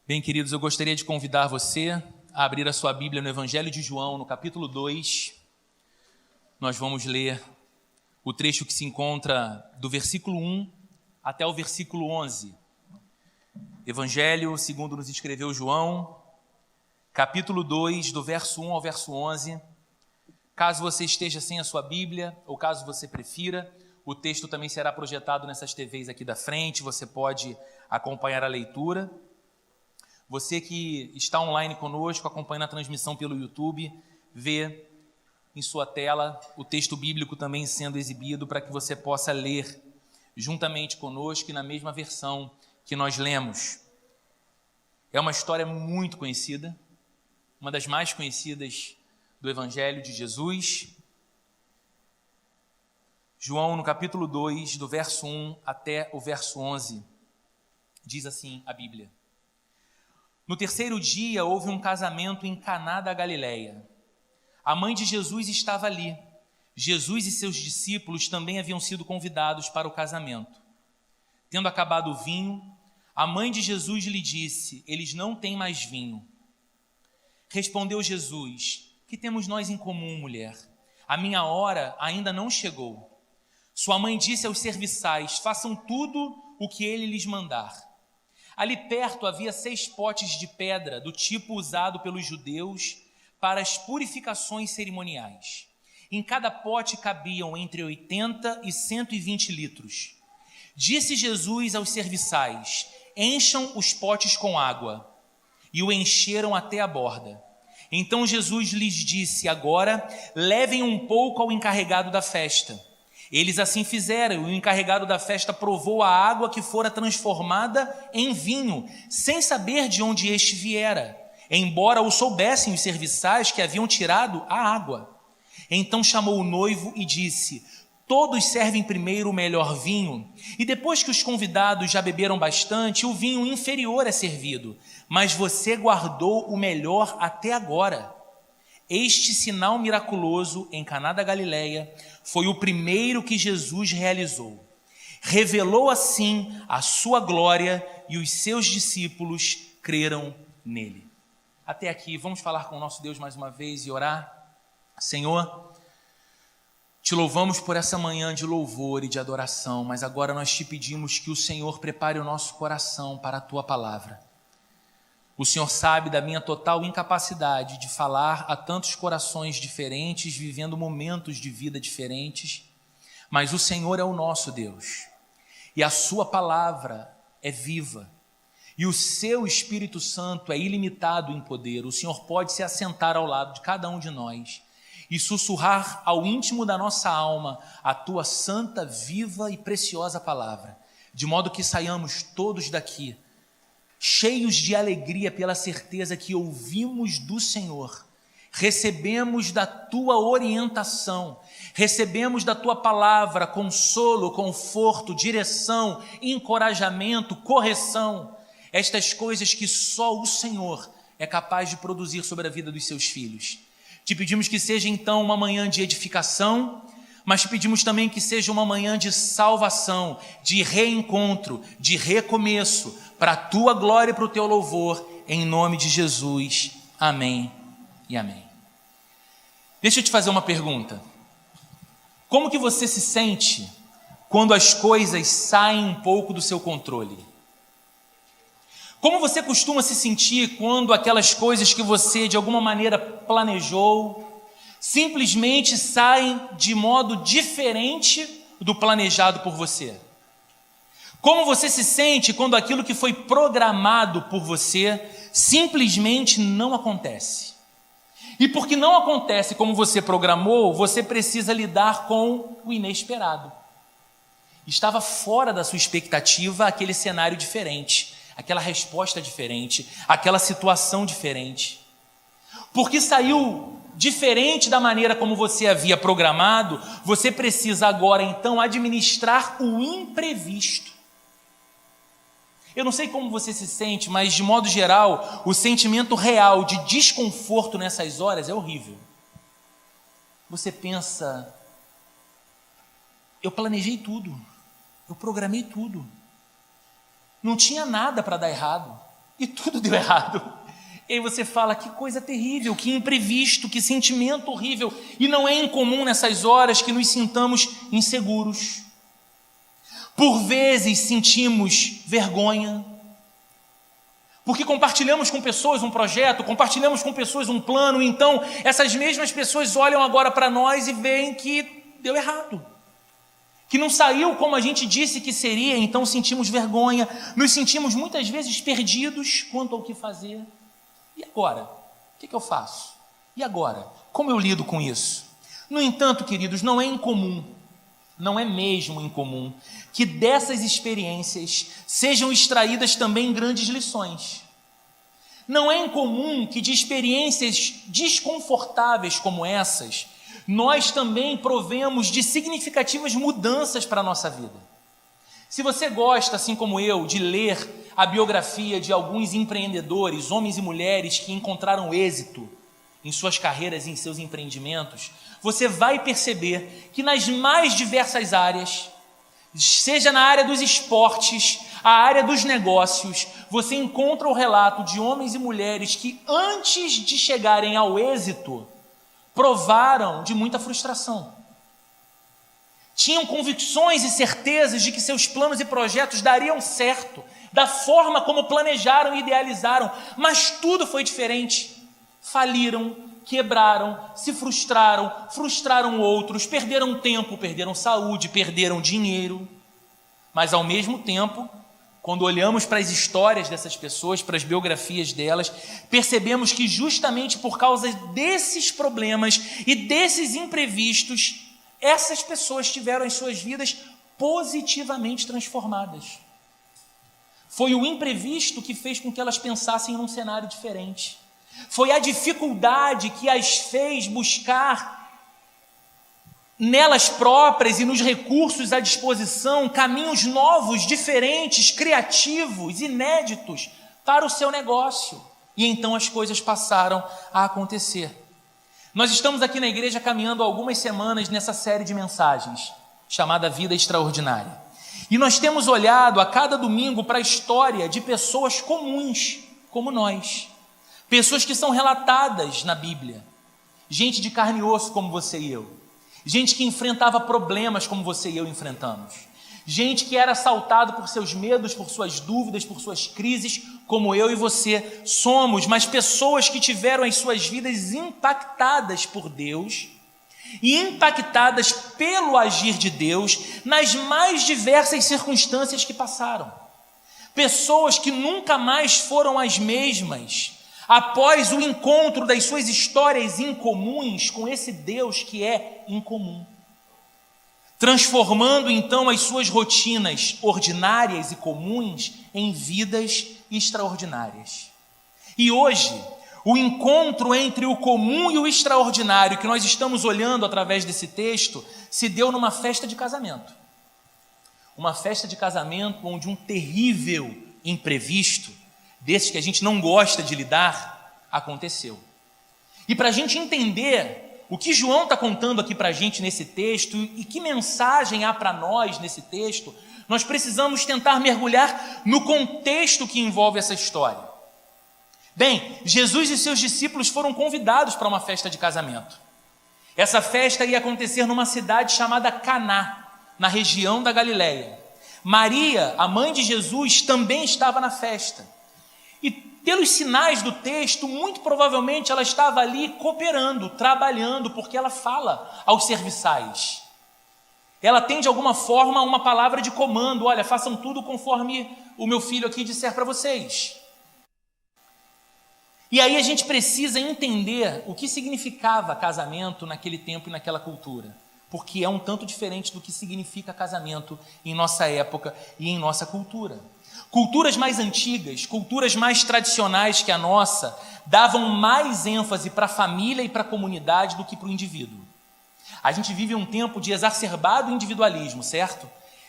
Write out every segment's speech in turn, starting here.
Bem, queridos, eu gostaria de convidar você a abrir a sua Bíblia no Evangelho de João, no capítulo 2. Nós vamos ler o trecho que se encontra do versículo 1 até o versículo 11. Evangelho, segundo nos escreveu João, capítulo 2, do verso 1 ao verso 11. Caso você esteja sem a sua Bíblia, ou caso você prefira, o texto também será projetado nessas TVs aqui da frente, você pode acompanhar a leitura. Você que está online conosco, acompanhando a transmissão pelo YouTube, vê em sua tela o texto bíblico também sendo exibido para que você possa ler juntamente conosco e na mesma versão que nós lemos. É uma história muito conhecida, uma das mais conhecidas do Evangelho de Jesus. João, no capítulo 2, do verso 1 até o verso 11, diz assim a Bíblia. No terceiro dia houve um casamento em Caná da Galileia. A mãe de Jesus estava ali. Jesus e seus discípulos também haviam sido convidados para o casamento. Tendo acabado o vinho, a mãe de Jesus lhe disse: eles não têm mais vinho. Respondeu Jesus: que temos nós em comum, mulher? A minha hora ainda não chegou. Sua mãe disse aos serviçais: façam tudo o que ele lhes mandar. Ali perto havia 6 potes de pedra, do tipo usado pelos judeus para as purificações cerimoniais. Em cada pote cabiam entre 80 e 120 litros. Disse Jesus aos serviçais: encham os potes com água. E o encheram até a borda. Então Jesus lhes disse: agora levem um pouco ao encarregado da festa. Eles assim fizeram, e o encarregado da festa provou a água que fora transformada em vinho, sem saber de onde este viera, embora o soubessem os serviçais que haviam tirado a água. Então chamou o noivo e disse: todos servem primeiro o melhor vinho, e depois que os convidados já beberam bastante, o vinho inferior é servido, mas você guardou o melhor até agora. Este sinal miraculoso em Caná da Galileia foi o primeiro que Jesus realizou. Revelou assim a sua glória e os seus discípulos creram nele. Até aqui, vamos falar com o nosso Deus mais uma vez e orar. Senhor, te louvamos por essa manhã de louvor e de adoração, mas agora nós te pedimos que o Senhor prepare o nosso coração para a tua palavra. O Senhor sabe da minha total incapacidade de falar a tantos corações diferentes, vivendo momentos de vida diferentes, mas o Senhor é o nosso Deus, e a sua palavra é viva, e o seu Espírito Santo é ilimitado em poder. O Senhor pode se assentar ao lado de cada um de nós e sussurrar ao íntimo da nossa alma a tua santa, viva e preciosa palavra, de modo que saiamos todos daqui cheios de alegria pela certeza que ouvimos do Senhor, recebemos da tua orientação, recebemos da tua palavra consolo, conforto, direção, encorajamento, correção, estas coisas que só o Senhor é capaz de produzir sobre a vida dos seus filhos. Te pedimos que seja então uma manhã de edificação, mas pedimos também que seja uma manhã de salvação, de reencontro, de recomeço, para a tua glória e para o teu louvor, em nome de Jesus. Amém e amém. Deixa eu te fazer uma pergunta. Como que você se sente quando as coisas saem um pouco do seu controle? Como você costuma se sentir quando aquelas coisas que você de alguma maneira planejou simplesmente saem de modo diferente do planejado por você? Como você se sente quando aquilo que foi programado por você simplesmente não acontece? E porque não acontece como você programou, você precisa lidar com o inesperado. Estava fora da sua expectativa aquele cenário diferente, aquela resposta diferente, aquela situação diferente. Porque saiu diferente da maneira como você havia programado, você precisa agora então administrar o imprevisto. Eu não sei como você se sente, mas de modo geral, o sentimento real de desconforto nessas horas é horrível. Você pensa: eu planejei tudo, eu programei tudo, não tinha nada para dar errado, e tudo deu errado. E aí você fala, que coisa terrível, que imprevisto, que sentimento horrível. E não é incomum nessas horas que nos sintamos inseguros. Por vezes sentimos vergonha, porque compartilhamos com pessoas um projeto, compartilhamos com pessoas um plano, então essas mesmas pessoas olham agora para nós e veem que deu errado, que não saiu como a gente disse que seria, então sentimos vergonha, nos sentimos muitas vezes perdidos quanto ao que fazer. E agora? O que eu faço? E agora? Como eu lido com isso? No entanto, queridos, não é incomum, não é mesmo incomum, que dessas experiências sejam extraídas também grandes lições. Não é incomum que de experiências desconfortáveis como essas, nós também provemos de significativas mudanças para a nossa vida. Se você gosta, assim como eu, de ler a biografia de alguns empreendedores, homens e mulheres que encontraram êxito em suas carreiras e em seus empreendimentos, você vai perceber que nas mais diversas áreas, seja na área dos esportes, a área dos negócios, você encontra o relato de homens e mulheres que antes de chegarem ao êxito, provaram de muita frustração. Tinham convicções e certezas de que seus planos e projetos dariam certo, da forma como planejaram e idealizaram, mas tudo foi diferente. Faliram, quebraram, se frustraram, frustraram outros, perderam tempo, perderam saúde, perderam dinheiro. Mas ao mesmo tempo, quando olhamos para as histórias dessas pessoas, para as biografias delas, percebemos que justamente por causa desses problemas e desses imprevistos, essas pessoas tiveram as suas vidas positivamente transformadas. Foi o imprevisto que fez com que elas pensassem num cenário diferente. Foi a dificuldade que as fez buscar nelas próprias e nos recursos à disposição caminhos novos, diferentes, criativos, inéditos para o seu negócio. E então as coisas passaram a acontecer. Nós estamos aqui na igreja caminhando há algumas semanas nessa série de mensagens chamada Vida Extraordinária. E nós temos olhado a cada domingo para a história de pessoas comuns, como nós. Pessoas que são relatadas na Bíblia. Gente de carne e osso como você e eu. Gente que enfrentava problemas como você e eu enfrentamos. Gente que era assaltado por seus medos, por suas dúvidas, por suas crises, como eu e você somos. Mas pessoas que tiveram as suas vidas impactadas por Deus e impactadas pelo agir de Deus nas mais diversas circunstâncias que passaram. Pessoas que nunca mais foram as mesmas após o encontro das suas histórias incomuns com esse Deus que é incomum, transformando então as suas rotinas ordinárias e comuns em vidas extraordinárias. E hoje, o encontro entre o comum e o extraordinário que nós estamos olhando através desse texto se deu numa festa de casamento. Uma festa de casamento onde um terrível imprevisto, desses que a gente não gosta de lidar, aconteceu. E para a gente entender o que João está contando aqui para a gente nesse texto e que mensagem há para nós nesse texto, nós precisamos tentar mergulhar no contexto que envolve essa história. Bem, Jesus e seus discípulos foram convidados para uma festa de casamento. Essa festa ia acontecer numa cidade chamada Caná, na região da Galileia. Maria, a mãe de Jesus, também estava na festa. E pelos sinais do texto, muito provavelmente ela estava ali cooperando, trabalhando, porque ela fala aos serviçais. Ela tem de alguma forma uma palavra de comando: olha, façam tudo conforme o meu filho aqui disser para vocês. E aí a gente precisa entender o que significava casamento naquele tempo e naquela cultura, porque é um tanto diferente do que significa casamento em nossa época e em nossa cultura. Culturas mais antigas, culturas mais tradicionais que a nossa, davam mais ênfase para a família e para a comunidade do que para o indivíduo. A gente vive um tempo de exacerbado individualismo, certo?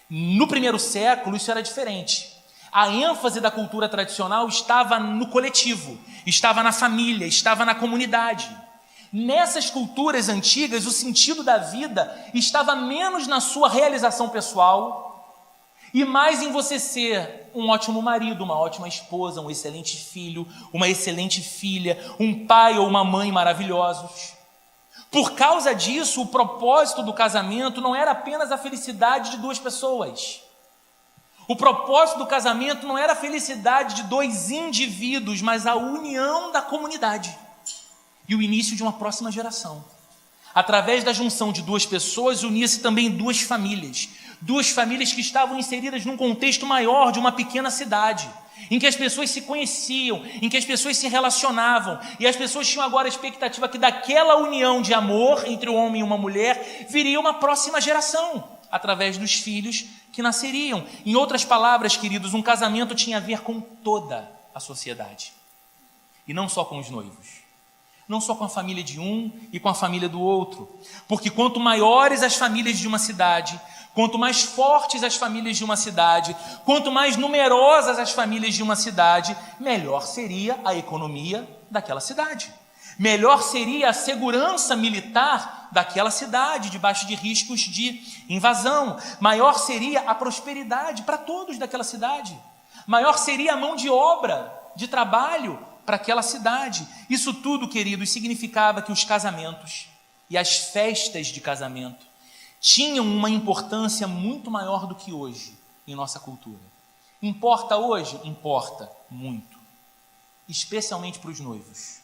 No primeiro século isso era diferente. A ênfase da cultura tradicional estava no coletivo, estava na família, estava na comunidade. Nessas culturas antigas, o sentido da vida estava menos na sua realização pessoal e mais em você ser um ótimo marido, uma ótima esposa, um excelente filho, uma excelente filha, um pai ou uma mãe maravilhosos. Por causa disso, o propósito do casamento não era apenas a felicidade de duas pessoas. O propósito do casamento não era a felicidade de dois indivíduos, mas a união da comunidade e o início de uma próxima geração. Através da junção de duas pessoas, unia-se também duas famílias que estavam inseridas num contexto maior de uma pequena cidade, em que as pessoas se conheciam, em que as pessoas se relacionavam, e as pessoas tinham agora a expectativa que daquela união de amor entre um homem e uma mulher viria uma próxima geração, através dos filhos que nasceriam. Em outras palavras, queridos, um casamento tinha a ver com toda a sociedade, e não só com os noivos. Não só com a família de um e com a família do outro. Porque quanto maiores as famílias de uma cidade, quanto mais fortes as famílias de uma cidade, quanto mais numerosas as famílias de uma cidade, melhor seria a economia daquela cidade. Melhor seria a segurança militar daquela cidade, debaixo de riscos de invasão. Maior seria a prosperidade para todos daquela cidade. Maior seria a mão de obra, de trabalho, para aquela cidade. Isso tudo, queridos, significava que os casamentos e as festas de casamento tinham uma importância muito maior do que hoje em nossa cultura. Importa hoje? Importa muito. Especialmente para os noivos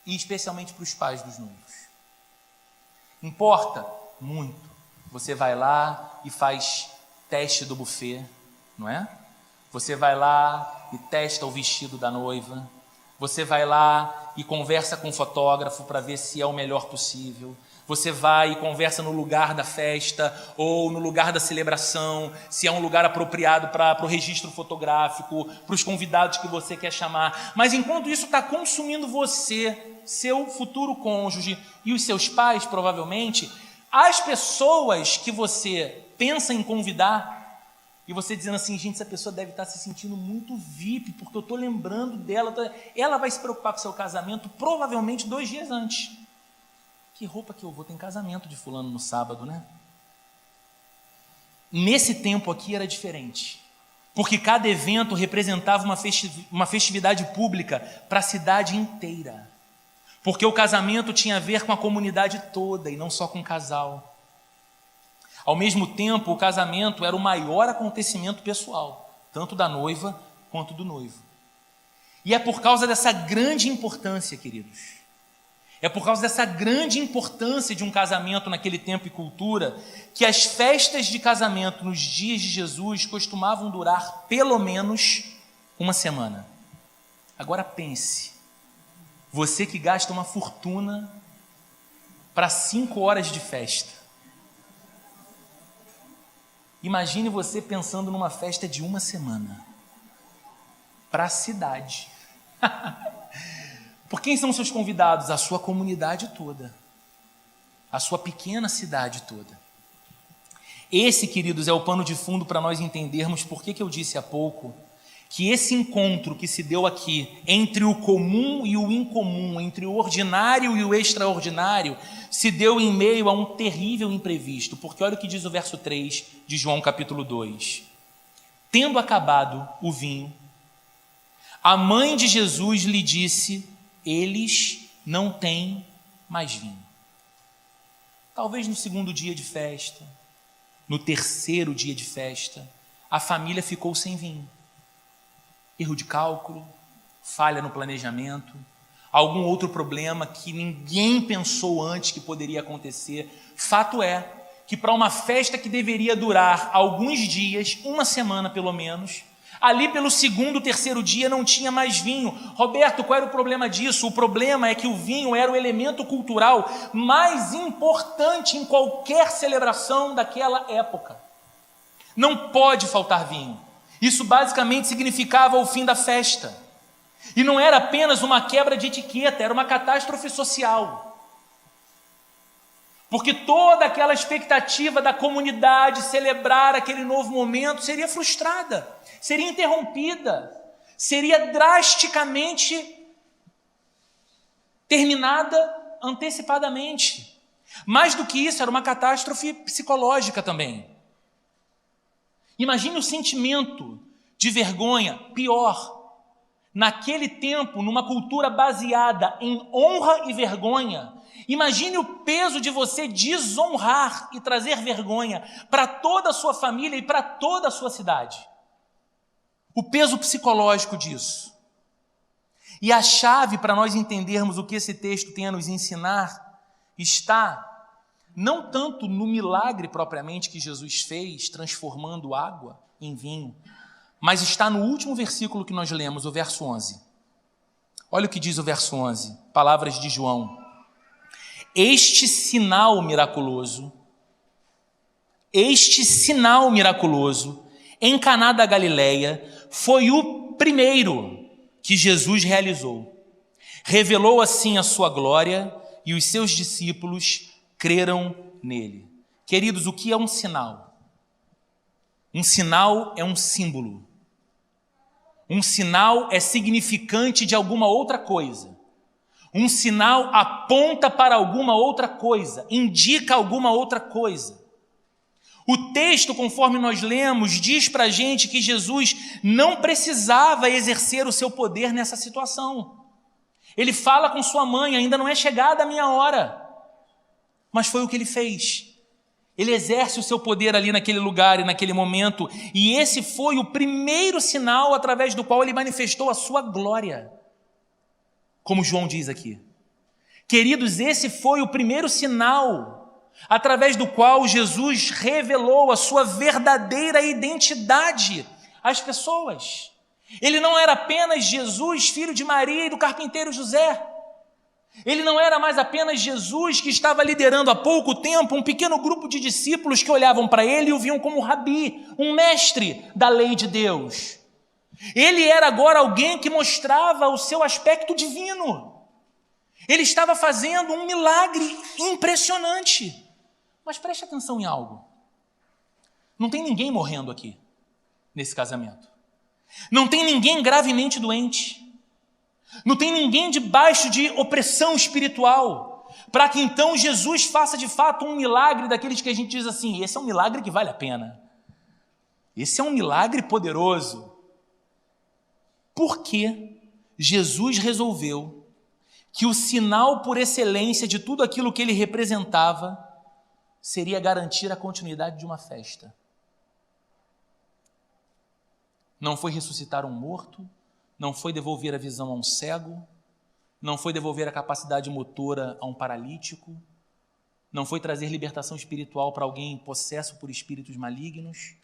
e especialmente para os pais dos noivos. Importa muito. Você vai lá e faz teste do buffet, não é? Você vai lá e testa o vestido da noiva. Você vai lá e conversa com o fotógrafo para ver se é o melhor possível. Você vai e conversa no lugar da festa ou no lugar da celebração, se é um lugar apropriado para o registro fotográfico, para os convidados que você quer chamar. Mas enquanto isso está consumindo você, seu futuro cônjuge e os seus pais, provavelmente, as pessoas que você pensa em convidar, e você dizendo assim, gente, essa pessoa deve estar se sentindo muito VIP, porque eu estou lembrando dela. Ela vai se preocupar com o seu casamento provavelmente 2 dias antes. Que roupa que eu vou? Tem casamento de fulano no sábado, né? Nesse tempo aqui era diferente, porque cada evento representava uma festividade pública para a cidade inteira. Porque o casamento tinha a ver com a comunidade toda e não só com o casal. Ao mesmo tempo, o casamento era o maior acontecimento pessoal, tanto da noiva quanto do noivo. E é por causa dessa grande importância, queridos, é por causa dessa grande importância de um casamento naquele tempo e cultura, que as festas de casamento nos dias de Jesus costumavam durar pelo menos 1 semana. Agora pense, você que gasta uma fortuna para 5 horas de festa, imagine você pensando numa festa de 1 semana, para a cidade. Por quem são seus convidados? A sua comunidade toda, a sua pequena cidade toda. Esse, queridos, é o pano de fundo para nós entendermos por que eu disse há pouco que esse encontro que se deu aqui entre o comum e o incomum, entre o ordinário e o extraordinário, se deu em meio a um terrível imprevisto, porque olha o que diz o verso 3 de João capítulo 2. Tendo acabado o vinho, a mãe de Jesus lhe disse, eles não têm mais vinho. Talvez no 2º dia de festa, no 3º dia de festa, a família ficou sem vinho. Erro de cálculo, falha no planejamento, algum outro problema que ninguém pensou antes que poderia acontecer. Fato é que para uma festa que deveria durar alguns dias, 1 semana pelo menos, ali pelo 2º, 3º dia não tinha mais vinho. Roberto, qual era o problema disso? O problema é que o vinho era o elemento cultural mais importante em qualquer celebração daquela época. Não pode faltar vinho. Isso basicamente significava o fim da festa. E não era apenas uma quebra de etiqueta, era uma catástrofe social. Porque toda aquela expectativa da comunidade celebrar aquele novo momento seria frustrada, seria interrompida, seria drasticamente terminada antecipadamente. Mais do que isso, era uma catástrofe psicológica também. Imagine o sentimento de vergonha, pior. Naquele tempo, numa cultura baseada em honra e vergonha, imagine o peso de você desonrar e trazer vergonha para toda a sua família e para toda a sua cidade. O peso psicológico disso. E a chave para nós entendermos o que esse texto tem a nos ensinar está não tanto no milagre propriamente que Jesus fez, transformando água em vinho, mas está no último versículo que nós lemos, o verso 11. Olha o que diz o verso 11, palavras de João. Este sinal miraculoso em Caná da Galileia foi o primeiro que Jesus realizou. Revelou assim a sua glória e os seus discípulos creram nele. Queridos, o que é um sinal? Um sinal é um símbolo. Um sinal é significante de alguma outra coisa. Um sinal aponta para alguma outra coisa, indica alguma outra coisa. O texto, conforme nós lemos, diz para a gente que Jesus não precisava exercer o seu poder nessa situação. Ele fala com sua mãe, ainda não é chegada a minha hora. Mas foi o que ele fez. Ele exerce o seu poder ali naquele lugar e naquele momento. E esse foi o primeiro sinal através do qual ele manifestou a sua glória. Como João diz aqui. Queridos, esse foi o primeiro sinal através do qual Jesus revelou a sua verdadeira identidade às pessoas. Ele não era apenas Jesus, filho de Maria e do carpinteiro José. Ele não era mais apenas Jesus que estava liderando há pouco tempo um pequeno grupo de discípulos que olhavam para ele e o viam como rabi, um mestre da lei de Deus. Ele era agora alguém que mostrava o seu aspecto divino. Ele estava fazendo um milagre impressionante. Mas preste atenção em algo. Não tem ninguém morrendo aqui, nesse casamento. Não tem ninguém gravemente doente. Não tem ninguém debaixo de opressão espiritual, para que então Jesus faça de fato um milagre daqueles que a gente diz assim, esse é um milagre que vale a pena. Esse é um milagre poderoso. Por que Jesus resolveu que o sinal por excelência de tudo aquilo que ele representava seria garantir a continuidade de uma festa? Não foi ressuscitar um morto, não foi devolver a visão a um cego, não foi devolver a capacidade motora a um paralítico, não foi trazer libertação espiritual para alguém possesso por espíritos malignos,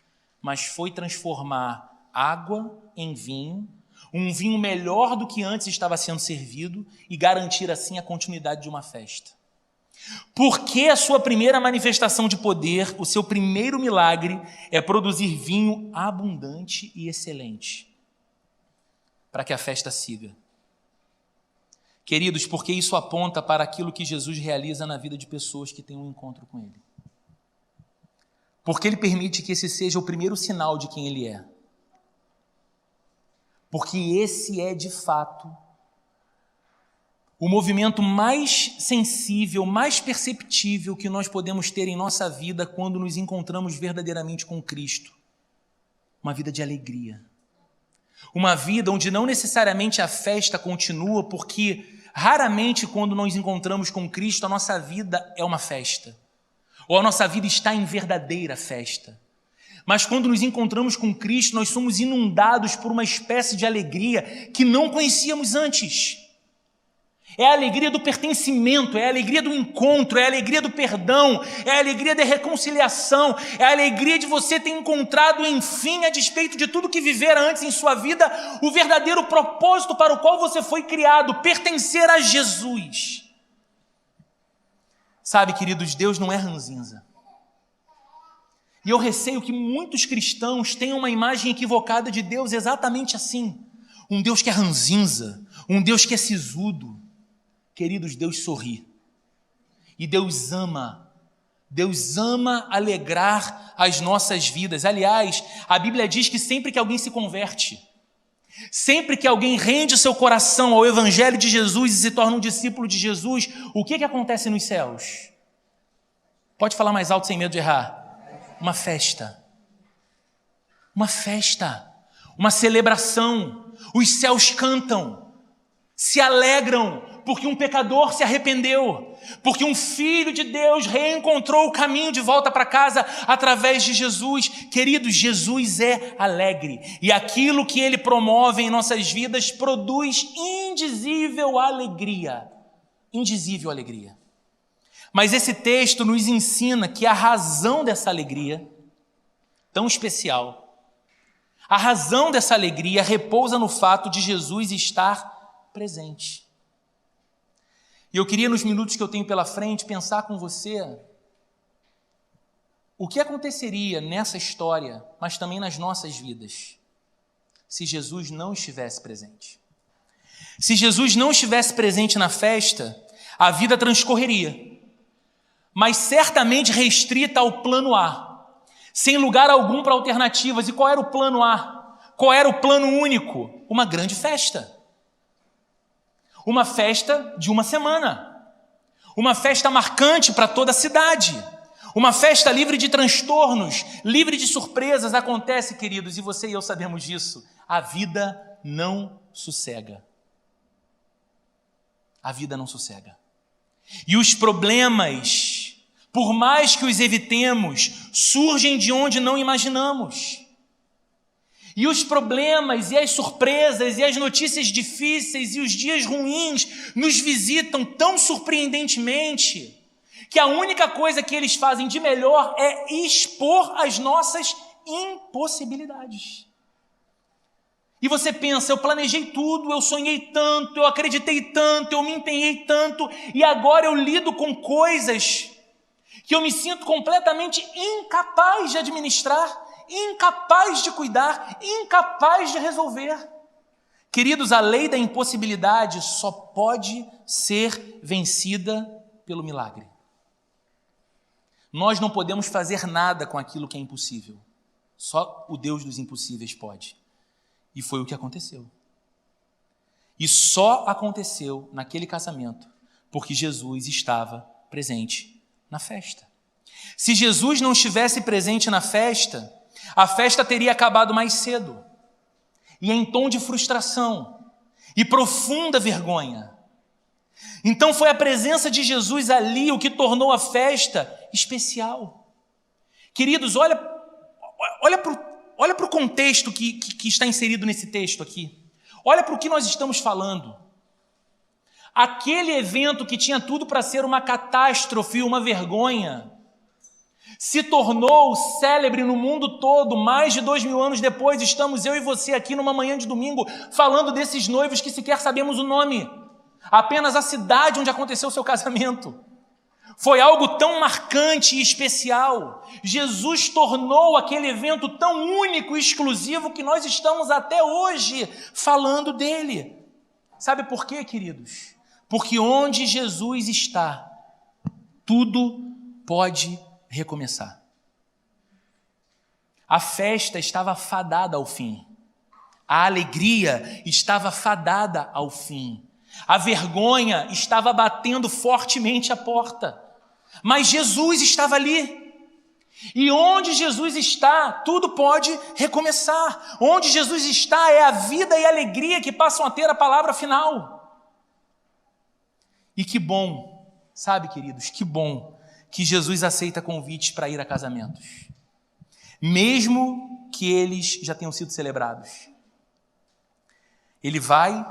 mas foi transformar água em vinho, um vinho melhor do que antes estava sendo servido e garantir assim a continuidade de uma festa. Porque a sua primeira manifestação de poder, o seu primeiro milagre é produzir vinho abundante e excelente, para que a festa siga. Queridos, porque isso aponta para aquilo que Jesus realiza na vida de pessoas que têm um encontro com Ele. Porque Ele permite que esse seja o primeiro sinal de quem Ele é. Porque esse é, de fato, o movimento mais sensível, mais perceptível que nós podemos ter em nossa vida quando nos encontramos verdadeiramente com Cristo. Uma vida de alegria. Uma vida onde não necessariamente a festa continua, porque raramente quando nos encontramos com Cristo a nossa vida é uma festa. Ou a nossa vida está em verdadeira festa. Mas quando nos encontramos com Cristo, nós somos inundados por uma espécie de alegria que não conhecíamos antes. É a alegria do pertencimento, é a alegria do encontro, é a alegria do perdão, é a alegria da reconciliação, é a alegria de você ter encontrado, enfim, a despeito de tudo que vivera antes em sua vida, o verdadeiro propósito para o qual você foi criado, pertencer a Jesus. Sabe, queridos, Deus não é ranzinza. E eu receio que muitos cristãos tenham uma imagem equivocada de Deus exatamente assim. Um Deus que é ranzinza, um Deus que é sisudo. Queridos, Deus sorri. E Deus ama alegrar as nossas vidas. Aliás, a Bíblia diz que sempre que alguém se converte, sempre que alguém rende o seu coração ao Evangelho de Jesus e se torna um discípulo de Jesus, o que acontece nos céus? Pode falar mais alto sem medo de errar. Uma festa. uma festa, uma celebração. Os céus cantam, se alegram, porque um pecador se arrependeu, porque um filho de Deus reencontrou o caminho de volta para casa através de Jesus. Queridos, Jesus é alegre, e aquilo que Ele promove em nossas vidas produz indizível alegria. Indizível alegria. Mas esse texto nos ensina que a razão dessa alegria tão especial, a razão dessa alegria repousa no fato de Jesus estar presente. E eu queria, nos minutos que eu tenho pela frente, pensar com você o que aconteceria nessa história, mas também nas nossas vidas, se Jesus não estivesse presente. Se Jesus não estivesse presente na festa, a vida transcorreria, mas certamente restrita ao plano A, sem lugar algum para alternativas. E qual era o plano A? Qual era o plano único? Uma grande festa. Uma festa de uma semana. Uma festa marcante para toda a cidade. Uma festa livre de transtornos, livre de surpresas. Acontece, queridos, e você e eu sabemos disso, a vida não sossega. A vida não sossega. E os problemas, por mais que os evitemos, surgem de onde não imaginamos. E os problemas, e as surpresas, e as notícias difíceis, e os dias ruins nos visitam tão surpreendentemente, que a única coisa que eles fazem de melhor é expor as nossas impossibilidades. E você pensa, eu planejei tudo, eu sonhei tanto, eu acreditei tanto, eu me empenhei tanto, e agora eu lido com coisas que eu me sinto completamente incapaz de administrar, incapaz de cuidar, incapaz de resolver. Queridos, a lei da impossibilidade só pode ser vencida pelo milagre. Nós não podemos fazer nada com aquilo que é impossível. Só o Deus dos impossíveis pode. E foi o que aconteceu. E só aconteceu naquele casamento porque Jesus estava presente na festa. Se Jesus não estivesse presente na festa, a festa teria acabado mais cedo, e em tom de frustração e profunda vergonha. Então foi a presença de Jesus ali o que tornou a festa especial. Queridos, olha para o contexto que está inserido nesse texto aqui. Olha para o que nós estamos falando. Aquele evento que tinha tudo para ser uma catástrofe, uma vergonha, se tornou célebre no mundo todo. Mais de 2000 anos depois, estamos eu e você aqui numa manhã de domingo falando desses noivos que sequer sabemos o nome, apenas a cidade onde aconteceu o seu casamento. Foi algo tão marcante e especial. Jesus tornou aquele evento tão único e exclusivo que nós estamos até hoje falando dele. Sabe por quê, queridos? Porque onde Jesus está, tudo pode recomeçar. A festa estava fadada ao fim. A alegria estava fadada ao fim. A vergonha estava batendo fortemente a porta. Mas Jesus estava ali. E onde Jesus está, tudo pode recomeçar. Onde Jesus está é a vida e a alegria que passam a ter a palavra final. E que bom, sabe, queridos, que bom que Jesus aceita convites para ir a casamentos, mesmo que eles já tenham sido celebrados. Ele vai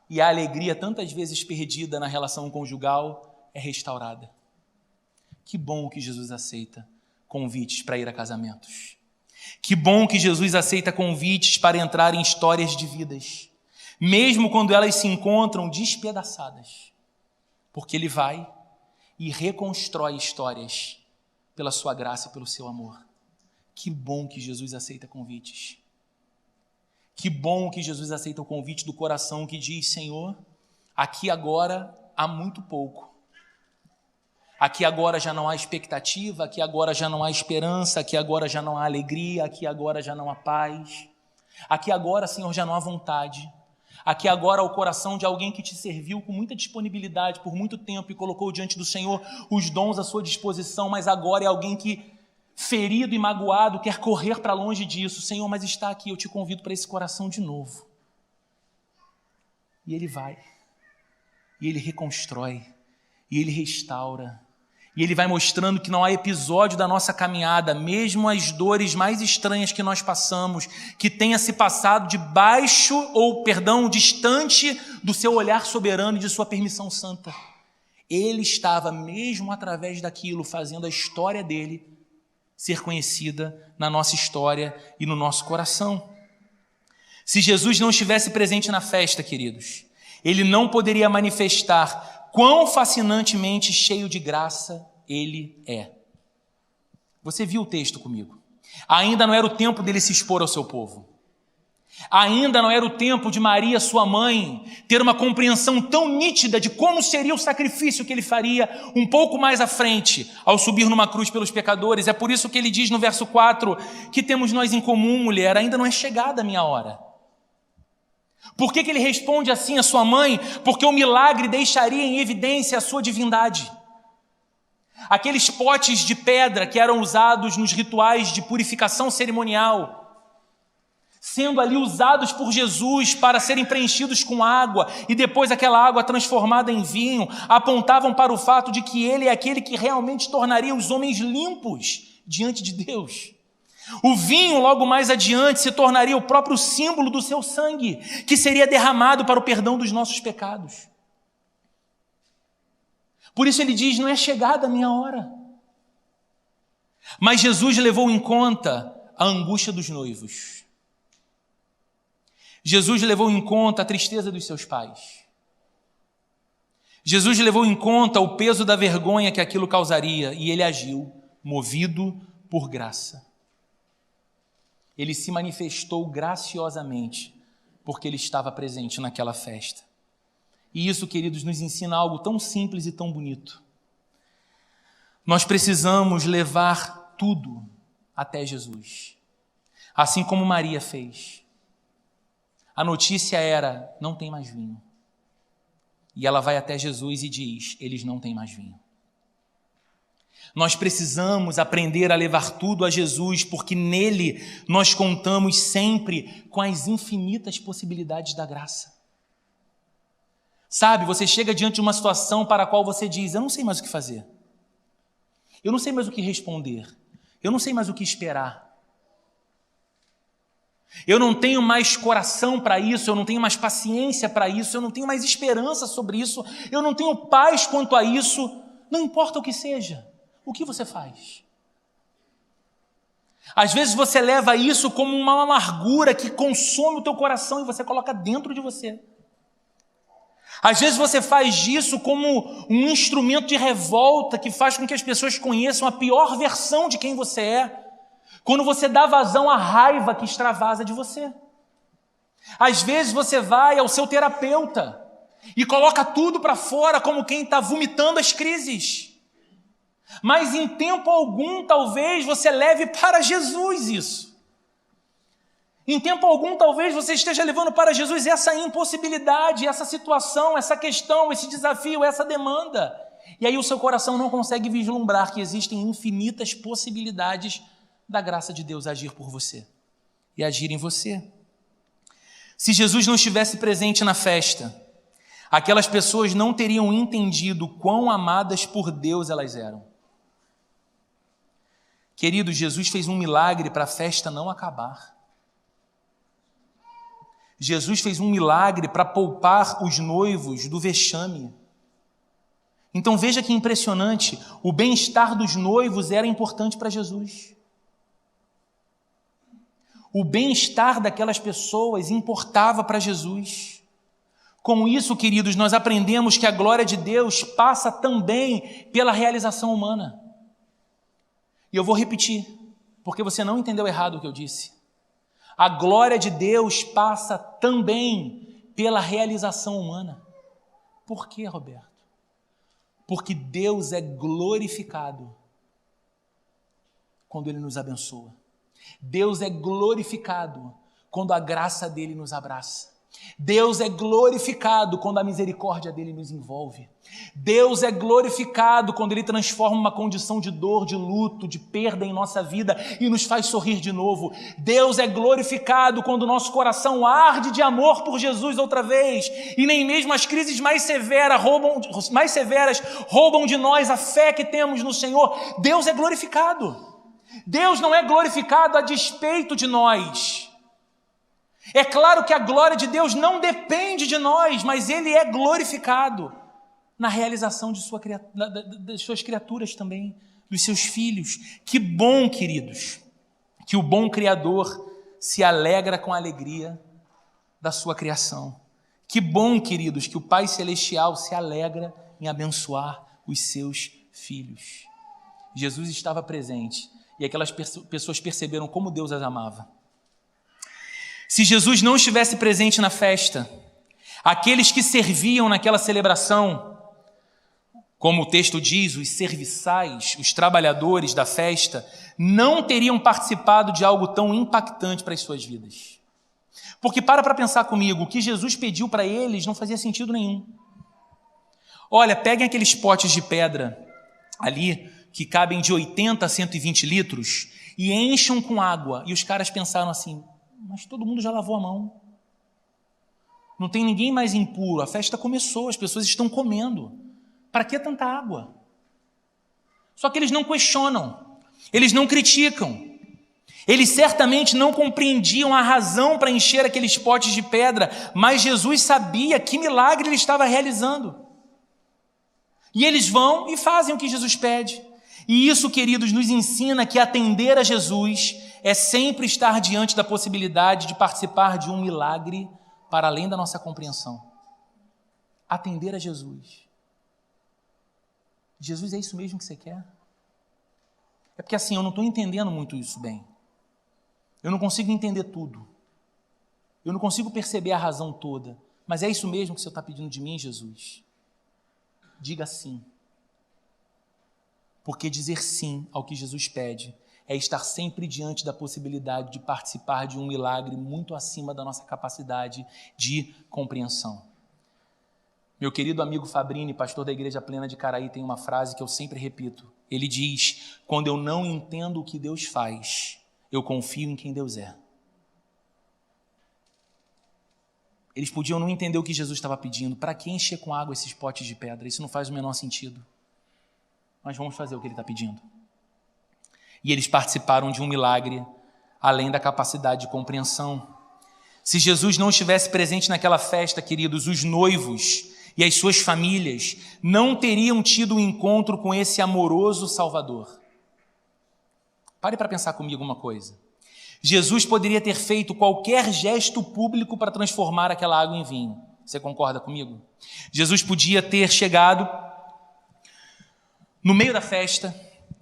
e a alegria, tantas vezes perdida na relação conjugal, é restaurada. Que bom que Jesus aceita convites para ir a casamentos. Que bom que Jesus aceita convites para entrar em histórias de vidas, mesmo quando elas se encontram despedaçadas, porque Ele vai e reconstrói histórias pela sua graça e pelo seu amor. Que bom que Jesus aceita convites. Que bom que Jesus aceita o convite do coração que diz: Senhor, aqui agora há muito pouco. Aqui agora já não há expectativa, aqui agora já não há esperança, aqui agora já não há alegria, aqui agora já não há paz. Aqui agora, Senhor, já não há vontade. Aqui agora o coração de alguém que te serviu com muita disponibilidade por muito tempo e colocou diante do Senhor os dons à sua disposição, mas agora é alguém que ferido e magoado, quer correr para longe disso. Senhor, mas está aqui, eu te convido para esse coração de novo. E Ele vai, e Ele reconstrói, e Ele restaura, e Ele vai mostrando que não há episódio da nossa caminhada, mesmo as dores mais estranhas que nós passamos, que tenha se passado distante do seu olhar soberano e de sua permissão santa. Ele estava, mesmo através daquilo, fazendo a história dele ser conhecida na nossa história e no nosso coração. Se Jesus não estivesse presente na festa, queridos, Ele não poderia manifestar quão fascinantemente cheio de graça Ele é. Você viu o texto comigo? Ainda não era o tempo dele se expor ao seu povo. Ainda não era o tempo de Maria, sua mãe, ter uma compreensão tão nítida de como seria o sacrifício que ele faria um pouco mais à frente, ao subir numa cruz pelos pecadores. É por isso que ele diz no verso 4, que temos nós em comum, mulher, ainda não é chegada a minha hora. Por que ele responde assim à sua mãe? Porque o milagre deixaria em evidência a sua divindade. Aqueles potes de pedra que eram usados nos rituais de purificação cerimonial, sendo ali usados por Jesus para serem preenchidos com água e depois aquela água transformada em vinho, apontavam para o fato de que Ele é aquele que realmente tornaria os homens limpos diante de Deus. O vinho, logo mais adiante, se tornaria o próprio símbolo do seu sangue, que seria derramado para o perdão dos nossos pecados. Por isso ele diz, não é chegada a minha hora. Mas Jesus levou em conta a angústia dos noivos. Jesus levou em conta a tristeza dos seus pais. Jesus levou em conta o peso da vergonha que aquilo causaria e ele agiu, movido por graça. Ele se manifestou graciosamente porque ele estava presente naquela festa. E isso, queridos, nos ensina algo tão simples e tão bonito. Nós precisamos levar tudo até Jesus, assim como Maria fez. A notícia era, não tem mais vinho. E ela vai até Jesus e diz, eles não têm mais vinho. Nós precisamos aprender a levar tudo a Jesus, porque nele nós contamos sempre com as infinitas possibilidades da graça. Sabe, você chega diante de uma situação para a qual você diz, eu não sei mais o que fazer. Eu não sei mais o que responder. Eu não sei mais o que esperar. Eu não tenho mais coração para isso, eu não tenho mais paciência para isso, eu não tenho mais esperança sobre isso, eu não tenho paz quanto a isso, não importa o que seja, o que você faz? Às vezes você leva isso como uma amargura que consome o teu coração e você coloca dentro de você. Às vezes você faz disso como um instrumento de revolta que faz com que as pessoas conheçam a pior versão de quem você é. Quando você dá vazão à raiva que extravasa de você. Às vezes você vai ao seu terapeuta e coloca tudo para fora como quem está vomitando as crises. Mas em tempo algum talvez você leve para Jesus isso. Em tempo algum talvez você esteja levando para Jesus essa impossibilidade, essa situação, essa questão, esse desafio, essa demanda. E aí o seu coração não consegue vislumbrar que existem infinitas possibilidades da graça de Deus agir por você e agir em você. Se Jesus não estivesse presente na festa, aquelas pessoas não teriam entendido quão amadas por Deus elas eram. Querido, Jesus fez um milagre para a festa não acabar. Jesus fez um milagre para poupar os noivos do vexame. Então veja que impressionante, o bem-estar dos noivos era importante para Jesus. O bem-estar daquelas pessoas importava para Jesus. Com isso, queridos, nós aprendemos que a glória de Deus passa também pela realização humana. E eu vou repetir, porque você não entendeu errado o que eu disse. A glória de Deus passa também pela realização humana. Por quê, Roberto? Porque Deus é glorificado quando Ele nos abençoa. Deus é glorificado quando a graça dele nos abraça. Deus é glorificado quando a misericórdia dele nos envolve. Deus é glorificado quando ele transforma uma condição de dor, de luto, de perda em nossa vida e nos faz sorrir de novo. Deus é glorificado quando o nosso coração arde de amor por Jesus outra vez e nem mesmo as crises mais severas roubam de nós a fé que temos no Senhor. Deus é glorificado. Deus não é glorificado a despeito de nós. É claro que a glória de Deus não depende de nós, mas Ele é glorificado na realização das suas criaturas também, dos seus filhos. Que bom, queridos, que o bom Criador se alegra com a alegria da sua criação. Que bom, queridos, que o Pai Celestial se alegra em abençoar os seus filhos. Jesus estava presente e aquelas pessoas perceberam como Deus as amava. Se Jesus não estivesse presente na festa, aqueles que serviam naquela celebração, como o texto diz, os serviçais, os trabalhadores da festa, não teriam participado de algo tão impactante para as suas vidas. Porque para pensar comigo, o que Jesus pediu para eles não fazia sentido nenhum. Olha, peguem aqueles potes de pedra ali, que cabem de 80 a 120 litros, e encham com água. E os caras pensaram assim, mas todo mundo já lavou a mão. Não tem ninguém mais impuro, a festa começou, as pessoas estão comendo. Para que tanta água? Só que eles não questionam, eles não criticam. Eles certamente não compreendiam a razão para encher aqueles potes de pedra, mas Jesus sabia que milagre ele estava realizando. E eles vão e fazem o que Jesus pede. E isso, queridos, nos ensina que atender a Jesus é sempre estar diante da possibilidade de participar de um milagre para além da nossa compreensão. Atender a Jesus. Jesus, é isso mesmo que você quer? É porque assim, eu não estou entendendo muito isso bem. Eu não consigo entender tudo. Eu não consigo perceber a razão toda. Mas é isso mesmo que você está pedindo de mim, Jesus? Diga sim. Porque dizer sim ao que Jesus pede é estar sempre diante da possibilidade de participar de um milagre muito acima da nossa capacidade de compreensão. Meu querido amigo Fabrini, pastor da Igreja Plena de Caraí, tem uma frase que eu sempre repito. Ele diz, quando eu não entendo o que Deus faz, eu confio em quem Deus é. Eles podiam não entender o que Jesus estava pedindo. Para que encher com água esses potes de pedra? Isso não faz o menor sentido. Mas vamos fazer o que ele está pedindo. E eles participaram de um milagre além da capacidade de compreensão. Se Jesus não estivesse presente naquela festa, queridos, os noivos e as suas famílias não teriam tido um encontro com esse amoroso Salvador. Pare para pensar comigo uma coisa. Jesus poderia ter feito qualquer gesto público para transformar aquela água em vinho. Você concorda comigo? Jesus podia ter chegado no meio da festa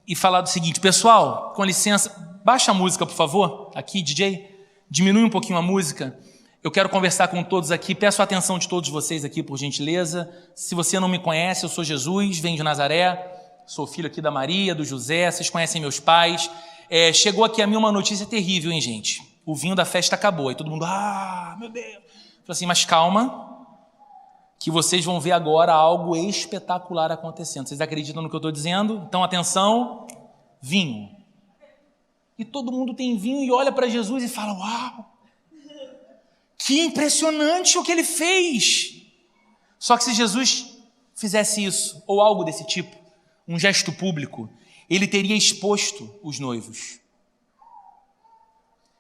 e falado o seguinte, pessoal, com licença, baixa a música, por favor, aqui, DJ, diminui um pouquinho a música. Eu quero conversar com todos aqui, peço a atenção de todos vocês aqui, por gentileza. Se você não me conhece, eu sou Jesus, venho de Nazaré, sou filho aqui da Maria, do José, vocês conhecem meus pais. Chegou aqui a mim uma notícia terrível, hein, gente? O vinho da festa acabou. Aí todo mundo, meu Deus. Falei assim, mas calma, que vocês vão ver agora algo espetacular acontecendo. Vocês acreditam no que eu estou dizendo? Então, atenção, vinho. E todo mundo tem vinho e olha para Jesus e fala, uau, que impressionante o que ele fez. Só que se Jesus fizesse isso, ou algo desse tipo, um gesto público, ele teria exposto os noivos.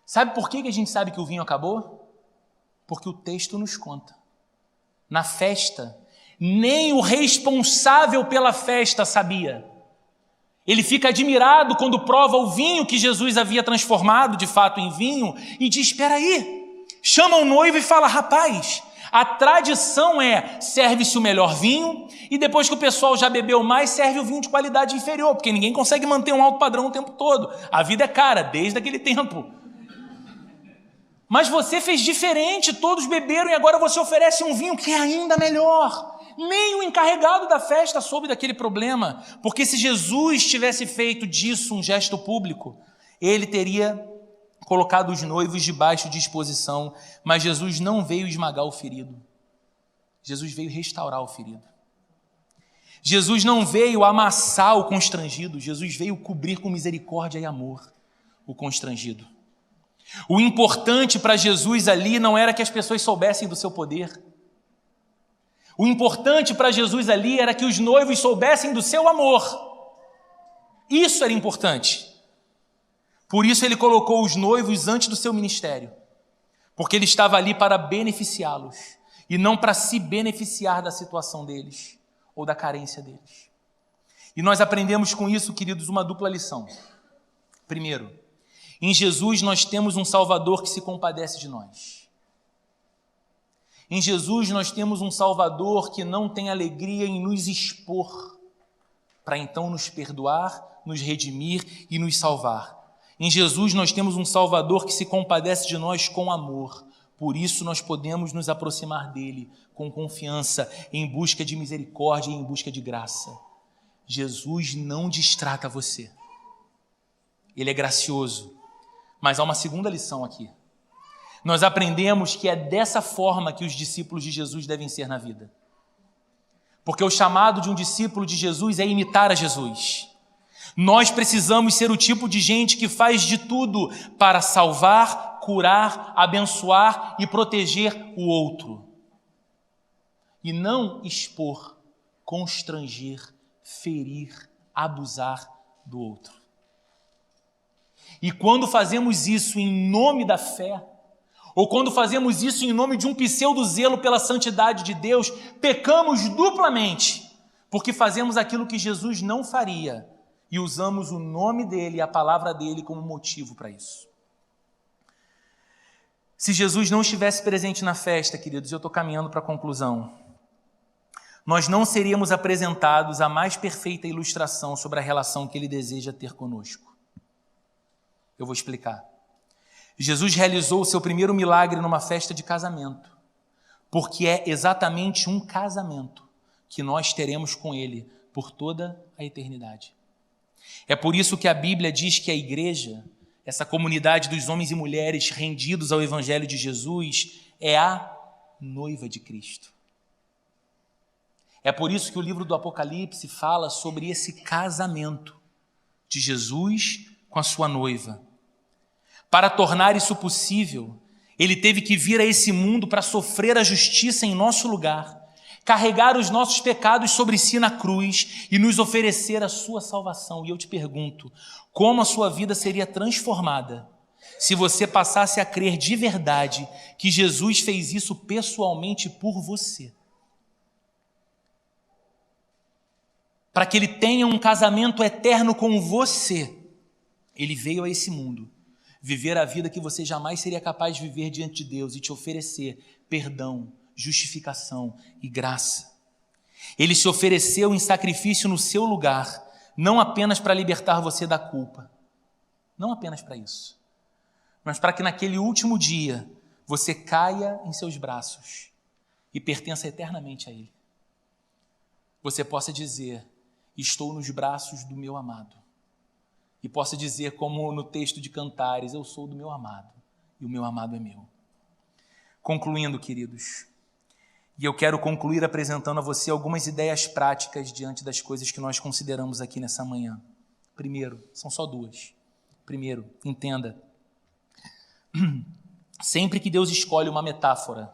Sabe por que a gente sabe que o vinho acabou? Porque o texto nos conta. Na festa, nem o responsável pela festa sabia. Ele fica admirado quando prova o vinho que Jesus havia transformado de fato em vinho e diz, espera aí, chama o noivo e fala, rapaz, a tradição serve-se o melhor vinho e depois que o pessoal já bebeu mais, serve o vinho de qualidade inferior, porque ninguém consegue manter um alto padrão o tempo todo. A vida é cara, desde aquele tempo. Mas você fez diferente, todos beberam e agora você oferece um vinho que é ainda melhor. Nem o encarregado da festa soube daquele problema, porque se Jesus tivesse feito disso um gesto público, ele teria colocado os noivos debaixo de exposição, mas Jesus não veio esmagar o ferido. Jesus veio restaurar o ferido. Jesus não veio amassar o constrangido, Jesus veio cobrir com misericórdia e amor o constrangido. O importante para Jesus ali não era que as pessoas soubessem do seu poder. O importante para Jesus ali era que os noivos soubessem do seu amor. Isso era importante. Por isso ele colocou os noivos antes do seu ministério, porque ele estava ali para beneficiá-los e não para se beneficiar da situação deles ou da carência deles. E nós aprendemos com isso, queridos, uma dupla lição. Primeiro, em Jesus nós temos um Salvador que se compadece de nós. Em Jesus nós temos um Salvador que não tem alegria em nos expor, para então nos perdoar, nos redimir e nos salvar. Em Jesus nós temos um Salvador que se compadece de nós com amor. Por isso nós podemos nos aproximar dele com confiança, em busca de misericórdia e em busca de graça. Jesus não distrata você. Ele é gracioso. Mas há uma segunda lição aqui. Nós aprendemos que é dessa forma que os discípulos de Jesus devem ser na vida. Porque o chamado de um discípulo de Jesus é imitar a Jesus. Nós precisamos ser o tipo de gente que faz de tudo para salvar, curar, abençoar e proteger o outro. E não expor, constranger, ferir, abusar do outro. E quando fazemos isso em nome da fé, ou quando fazemos isso em nome de um pseudo-zelo pela santidade de Deus, pecamos duplamente, porque fazemos aquilo que Jesus não faria e usamos o nome dele e a palavra dele como motivo para isso. Se Jesus não estivesse presente na festa, queridos, eu estou caminhando para a conclusão, nós não seríamos apresentados a mais perfeita ilustração sobre a relação que ele deseja ter conosco. Eu vou explicar. Jesus realizou o seu primeiro milagre numa festa de casamento, porque é exatamente um casamento que nós teremos com ele por toda a eternidade. É por isso que a Bíblia diz que a igreja, essa comunidade dos homens e mulheres rendidos ao Evangelho de Jesus, é a noiva de Cristo. É por isso que o livro do Apocalipse fala sobre esse casamento de Jesus com a sua noiva. Para tornar isso possível, ele teve que vir a esse mundo para sofrer a justiça em nosso lugar, carregar os nossos pecados sobre si na cruz e nos oferecer a sua salvação. E eu te pergunto, como a sua vida seria transformada se você passasse a crer de verdade que Jesus fez isso pessoalmente por você? Para que ele tenha um casamento eterno com você, ele veio a esse mundo viver a vida que você jamais seria capaz de viver diante de Deus e te oferecer perdão, justificação e graça. Ele se ofereceu em sacrifício no seu lugar, não apenas para libertar você da culpa, não apenas para isso, mas para que naquele último dia você caia em seus braços e pertença eternamente a Ele. Você possa dizer, estou nos braços do meu amado. E possa dizer, como no texto de Cantares, eu sou do meu amado e o meu amado é meu. Concluindo, queridos, e eu quero concluir apresentando a você algumas ideias práticas diante das coisas que nós consideramos aqui nessa manhã. Primeiro, são só duas. Primeiro, entenda, sempre que Deus escolhe uma metáfora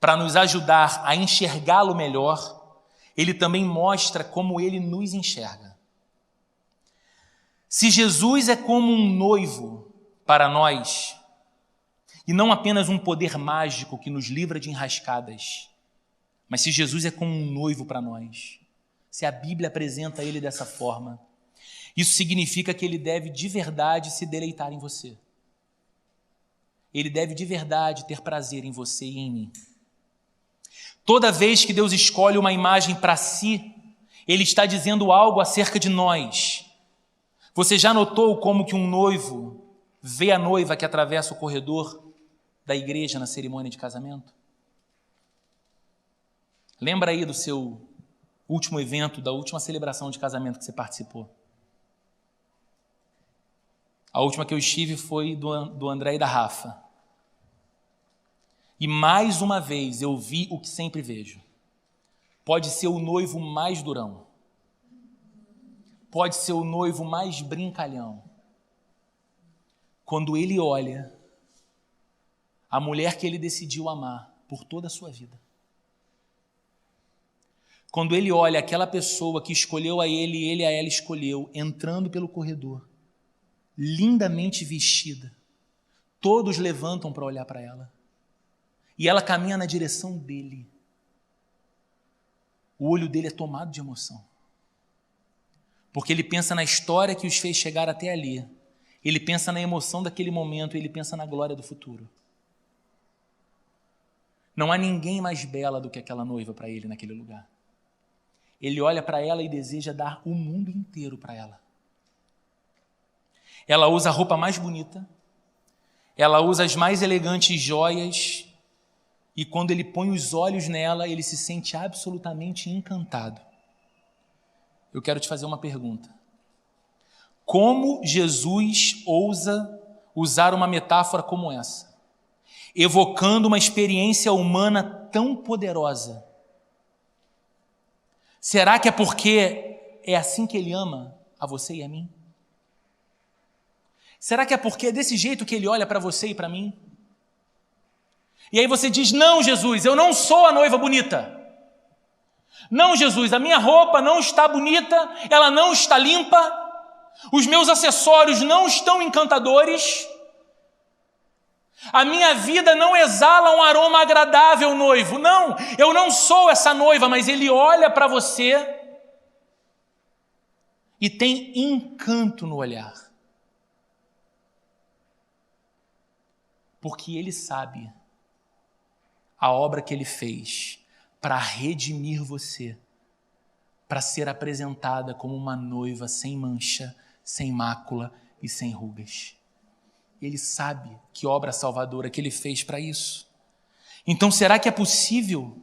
para nos ajudar a enxergá-lo melhor, Ele também mostra como Ele nos enxerga. Se Jesus é como um noivo para nós, e não apenas um poder mágico que nos livra de enrascadas, mas se Jesus é como um noivo para nós, se a Bíblia apresenta Ele dessa forma, isso significa que Ele deve de verdade se deleitar em você. Ele deve de verdade ter prazer em você e em mim. Toda vez que Deus escolhe uma imagem para si, Ele está dizendo algo acerca de nós. Você já notou como que um noivo vê a noiva que atravessa o corredor da igreja na cerimônia de casamento? Lembra aí do seu último evento, da última celebração de casamento que você participou? A última que eu estive foi do André e da Rafa. E mais uma vez eu vi o que sempre vejo. Pode ser o noivo mais durão. Pode ser o noivo mais brincalhão. Quando ele olha a mulher que ele decidiu amar por toda a sua vida. Quando ele olha aquela pessoa que escolheu a ele e ele a ela escolheu, entrando pelo corredor, lindamente vestida, todos levantam para olhar para ela. E ela caminha na direção dele. O olho dele é tomado de emoção. Porque ele pensa na história que os fez chegar até ali. Ele pensa na emoção daquele momento, ele pensa na glória do futuro. Não há ninguém mais bela do que aquela noiva para ele naquele lugar. Ele olha para ela e deseja dar o mundo inteiro para ela. Ela usa a roupa mais bonita, ela usa as mais elegantes joias, e quando ele põe os olhos nela, ele se sente absolutamente encantado. Eu quero te fazer uma pergunta. Como Jesus ousa usar uma metáfora como essa, evocando uma experiência humana tão poderosa? Será que é porque é assim que ele ama a você e a mim? Será que é porque é desse jeito que ele olha para você e para mim? E aí você diz, não, Jesus, eu não sou a noiva bonita. Não, Jesus, a minha roupa não está bonita, ela não está limpa, os meus acessórios não estão encantadores, a minha vida não exala um aroma agradável, noivo. Não, eu não sou essa noiva, mas ele olha para você e tem encanto no olhar. Porque ele sabe a obra que ele fez para redimir você, para ser apresentada como uma noiva sem mancha, sem mácula e sem rugas. Ele sabe que obra salvadora que ele fez para isso. Então, será que é possível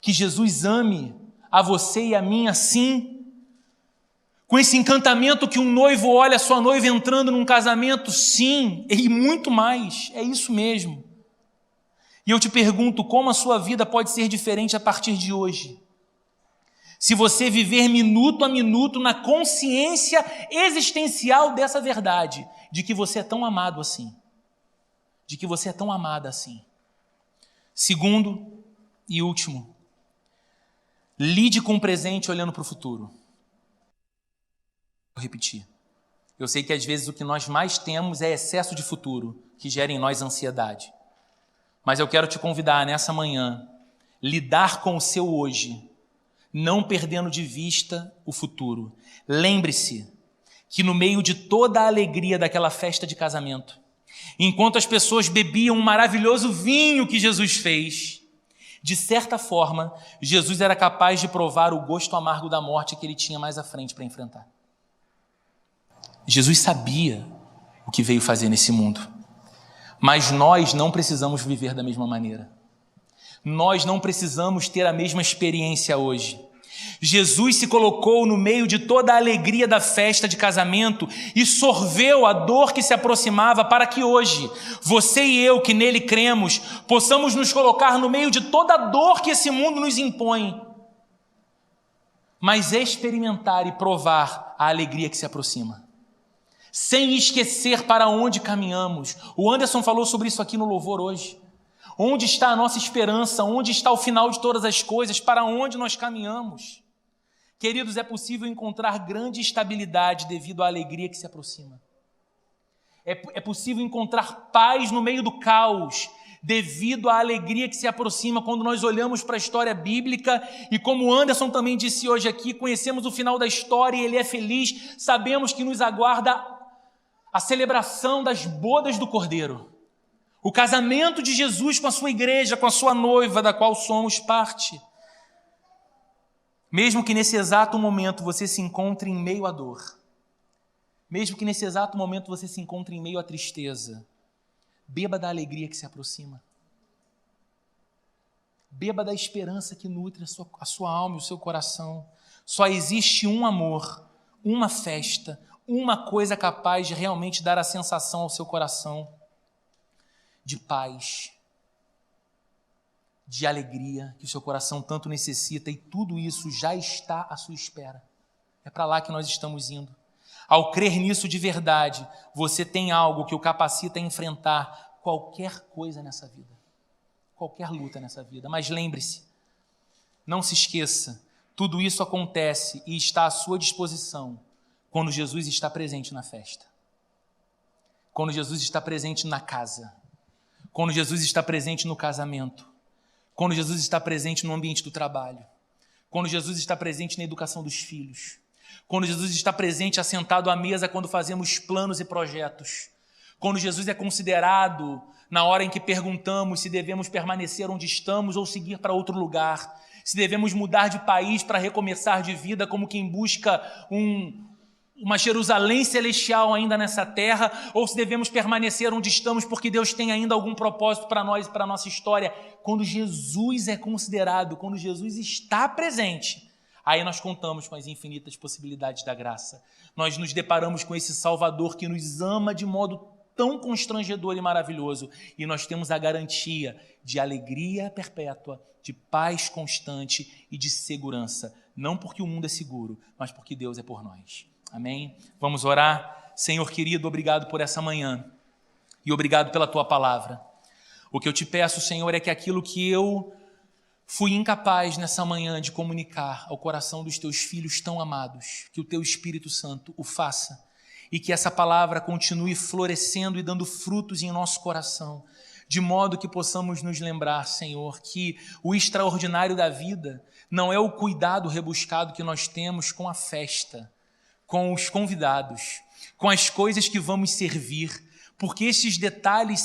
que Jesus ame a você e a mim assim? Com esse encantamento que um noivo olha a sua noiva entrando num casamento? Sim, e muito mais, é isso mesmo. E eu te pergunto, como a sua vida pode ser diferente a partir de hoje? Se você viver minuto a minuto na consciência existencial dessa verdade, de que você é tão amado assim, de que você é tão amada assim. Segundo e último, lide com o presente olhando para o futuro. Vou repetir. Eu sei que às vezes o que nós mais temos é excesso de futuro, que gera em nós ansiedade. Mas eu quero te convidar nessa manhã, lidar com o seu hoje, não perdendo de vista o futuro. Lembre-se que no meio de toda a alegria daquela festa de casamento, enquanto as pessoas bebiam um maravilhoso vinho que Jesus fez, de certa forma, Jesus era capaz de provar o gosto amargo da morte que ele tinha mais à frente para enfrentar. Jesus sabia o que veio fazer nesse mundo, mas nós não precisamos viver da mesma maneira. Nós não precisamos ter a mesma experiência hoje. Jesus se colocou no meio de toda a alegria da festa de casamento e sorveu a dor que se aproximava para que hoje, você e eu que nele cremos, possamos nos colocar no meio de toda a dor que esse mundo nos impõe, mas experimentar e provar a alegria que se aproxima, sem esquecer para onde caminhamos. O Anderson falou sobre isso aqui no louvor hoje. Onde está a nossa esperança? Onde está o final de todas as coisas? Para onde nós caminhamos? Queridos, é possível encontrar grande estabilidade devido à alegria que se aproxima. É possível encontrar paz no meio do caos devido à alegria que se aproxima quando nós olhamos para a história bíblica e, como o Anderson também disse hoje aqui, conhecemos o final da história e ele é feliz, sabemos que nos aguarda a celebração das bodas do Cordeiro. O casamento de Jesus com a sua igreja, com a sua noiva, da qual somos parte. Mesmo que nesse exato momento você se encontre em meio à dor, mesmo que nesse exato momento você se encontre em meio à tristeza, beba da alegria que se aproxima. Beba da esperança que nutre a sua alma e o seu coração. Só existe um amor, uma festa, uma coisa capaz de realmente dar a sensação ao seu coração de paz, de alegria que o seu coração tanto necessita, e tudo isso já está à sua espera. É para lá que nós estamos indo. Ao crer nisso de verdade, você tem algo que o capacita a enfrentar qualquer coisa nessa vida, qualquer luta nessa vida. Mas lembre-se, não se esqueça, tudo isso acontece e está à sua disposição quando Jesus está presente na festa, quando Jesus está presente na casa, quando Jesus está presente no casamento, quando Jesus está presente no ambiente do trabalho, quando Jesus está presente na educação dos filhos, quando Jesus está presente assentado à mesa quando fazemos planos e projetos, quando Jesus é considerado na hora em que perguntamos se devemos permanecer onde estamos ou seguir para outro lugar, se devemos mudar de país para recomeçar de vida como quem busca uma Jerusalém celestial ainda nessa terra, ou se devemos permanecer onde estamos porque Deus tem ainda algum propósito para nós e para a nossa história. Quando Jesus é considerado, quando Jesus está presente, aí nós contamos com as infinitas possibilidades da graça. Nós nos deparamos com esse Salvador que nos ama de modo tão constrangedor e maravilhoso, e nós temos a garantia de alegria perpétua, de paz constante e de segurança, não porque o mundo é seguro, mas porque Deus é por nós. Amém? Vamos orar? Senhor querido, obrigado por essa manhã e obrigado pela Tua palavra. O que eu te peço, Senhor, é que aquilo que eu fui incapaz nessa manhã de comunicar ao coração dos Teus filhos tão amados, que o Teu Espírito Santo o faça e que essa palavra continue florescendo e dando frutos em nosso coração, de modo que possamos nos lembrar, Senhor, que o extraordinário da vida não é o cuidado rebuscado que nós temos com a festa, com os convidados, com as coisas que vamos servir, porque esses detalhes,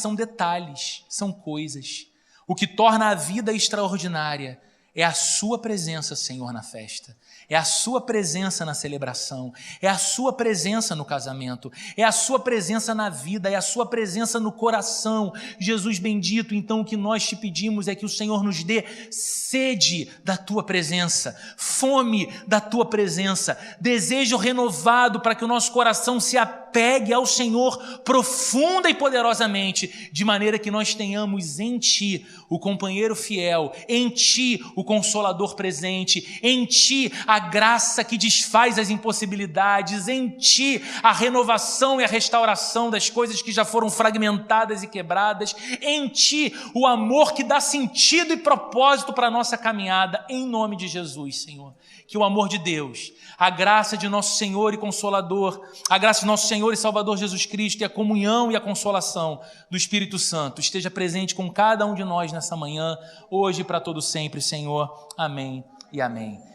são coisas. O que torna a vida extraordinária é a sua presença, Senhor, na festa. É a sua presença na celebração, é a sua presença no casamento, é a sua presença na vida, é a sua presença no coração. Jesus bendito, então o que nós te pedimos é que o Senhor nos dê sede da tua presença, fome da tua presença, desejo renovado para que o nosso coração se apegue ao Senhor profunda e poderosamente, de maneira que nós tenhamos em ti o companheiro fiel, em ti o consolador presente, em ti a graça que desfaz as impossibilidades, em ti a renovação e a restauração das coisas que já foram fragmentadas e quebradas, em ti o amor que dá sentido e propósito para a nossa caminhada, em nome de Jesus, Senhor. Que o amor de Deus, a graça de nosso Senhor e Consolador, a graça de nosso Senhor e Salvador Jesus Cristo e a comunhão e a consolação do Espírito Santo esteja presente com cada um de nós nessa manhã, hoje e para todo sempre, Senhor. Amém e amém.